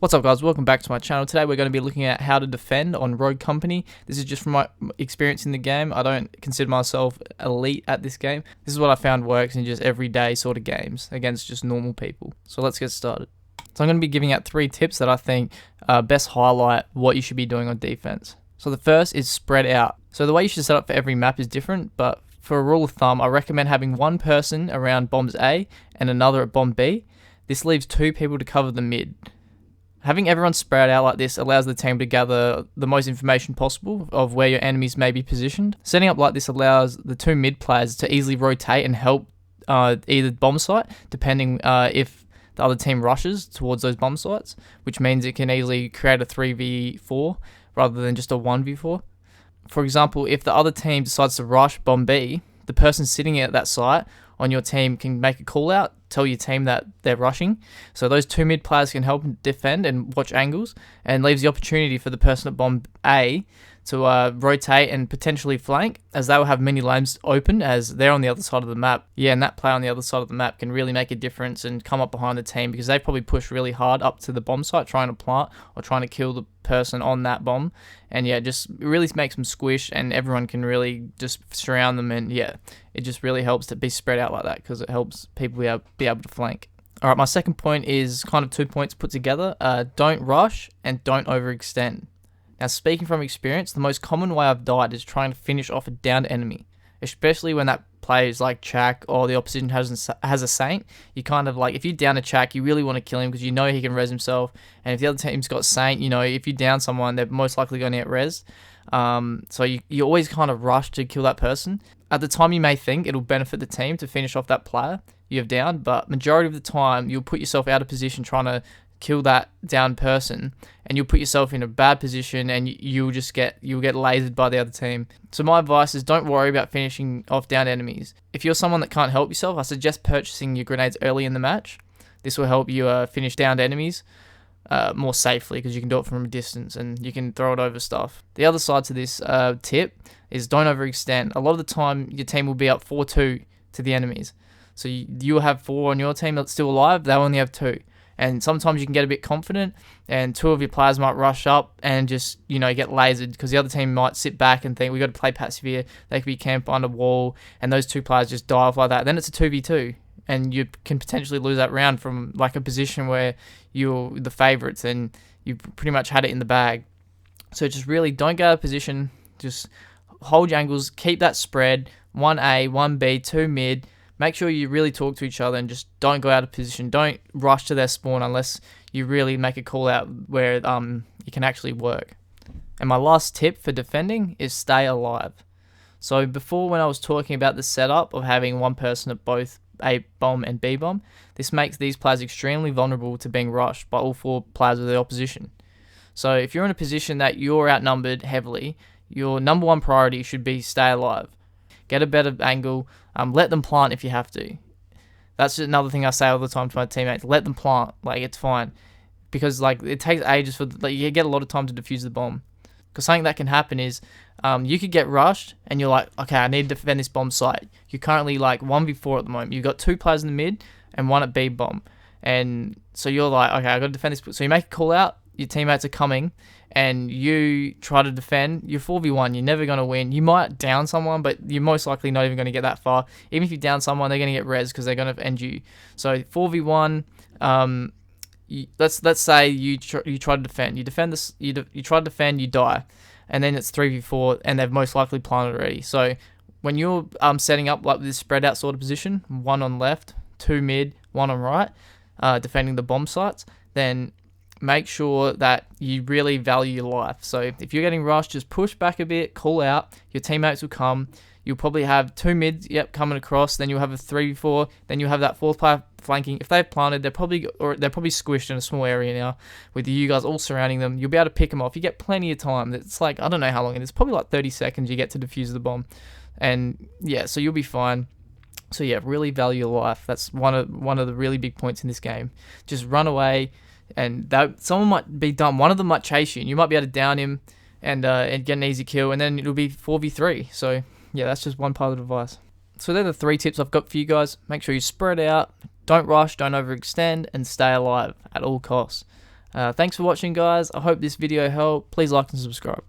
What's up guys, welcome back to my channel. Today we're going to be looking at how to defend on Rogue Company. This is just from my experience in the game. I don't consider myself elite at this game. This is what I found works in just everyday sort of games against just normal people. So let's get started. So I'm going to be giving out 3 tips that I think best highlight what you should be doing on defense. So the first is spread out. So the way you should set up for every map is different, but for a rule of thumb, I recommend having one person around bombs A and another at bomb B. This leaves 2 people to cover the mid. Having everyone spread out like this allows the team to gather the most information possible of where your enemies may be positioned. Setting up like this allows the 2 mid players to easily rotate and help either bomb site, depending if the other team rushes towards those bomb sites, which means it can easily create a 3v4 rather than just a 1v4. For example, if the other team decides to rush bomb B, the person sitting at that site on your team can make a call out, tell your team that they're rushing. So those 2 mid players can help defend and watch angles, and leaves the opportunity for the person at bomb A to rotate and potentially flank, as they will have many lanes open as they're on the other side of the map. Yeah, and that player on the other side of the map can really make a difference and come up behind the team, because they probably push really hard up to the bomb site trying to plant or trying to kill the person on that bomb. And yeah, just really makes them squish, and everyone can really just surround them. And yeah, it just really helps to be spread out like that, because it helps people be able to flank. Alright, my second point is kind of 2 points put together. Don't rush and don't overextend. Now, speaking from experience, the most common way I've died is trying to finish off a downed enemy, especially when that player is like Chak or the opposition has a Saint. You kind of like, if you down a Chak, you really want to kill him because you know he can res himself, and if the other team's got Saint, you know, if you down someone, they're most likely going to get res. So you always kind of rush to kill that person. At the time, you may think it'll benefit the team to finish off that player you have down, but majority of the time, you'll put yourself out of position trying to kill that down person, and you'll put yourself in a bad position, and you'll get lasered by the other team. So my advice is, don't worry about finishing off down enemies. If you're someone that can't help yourself, I suggest purchasing your grenades early in the match. This will help you finish downed enemies more safely, because you can do it from a distance and you can throw it over stuff. The other side to this tip is don't overextend. A lot of the time your team will be up 4-2 to the enemies, so you'll have 4 on your team that's still alive, they'll only have 2. And sometimes you can get a bit confident, and 2 of your players might rush up and just, you know, get lasered, because the other team might sit back and think, we got to play passive here. They could be camped on a wall, and those 2 players just die off like that. Then it's a 2v2, and you can potentially lose that round from like a position where you're the favourites and you pretty much had it in the bag. So just really don't get out of position. Just hold your angles, keep that spread, 1A, 1B, 2 mid. Make sure you really talk to each other, and just don't go out of position. Don't rush to their spawn unless you really make a call out where you can actually work. And my last tip for defending is stay alive. So before, when I was talking about the setup of having one person at both A bomb and B bomb, this makes these players extremely vulnerable to being rushed by all 4 players of the opposition. So if you're in a position that you're outnumbered heavily, your number 1 priority should be stay alive. Get a better angle. Let them plant if you have to. That's another thing I say all the time to my teammates. Let them plant. Like, it's fine. Because like, it takes ages for, like, you get a lot of time to defuse the bomb. Because something that can happen is you could get rushed and you're like, okay, I need to defend this bomb site. You're currently like 1v4 at the moment. You've got 2 players in the mid and 1 at B bomb. And so you're like, okay, I got to defend this. So you make a call out. Your teammates are coming, and you try to defend. You're 4v1. You're never going to win. You might down someone, but you're most likely not even going to get that far. Even if you down someone, they're going to get res because they're going to end you. So 4v1. Let's say you try to defend. You defend this. You try to defend. You die, and then it's 3v4, and they've most likely planted already. So when you're setting up like this spread out sort of position, 1 on left, 2 mid, 1 on right, defending the bomb sites, then make sure that you really value your life. So if you're getting rushed, just push back a bit, call out. Your teammates will come. You'll probably have 2 mids, coming across. Then you'll have a 3v4. Then you'll have that 4th player flanking. If they've planted, they're probably squished in a small area now, with you guys all surrounding them. You'll be able to pick them off. You get plenty of time. It's like, I don't know how long it is. Probably like 30 seconds you get to defuse the bomb, and yeah, so you'll be fine. So yeah, really value your life. That's one of the really big points in this game. Just run away. And someone might be dumb. One of them might chase you, and you might be able to down him and get an easy kill, and then it'll be 4v3. So yeah, that's just one part of the advice. So they're the 3 tips I've got for you guys. Make sure you spread out, don't rush, don't overextend, and stay alive at all costs. Thanks for watching, guys. I hope this video helped. Please like and subscribe.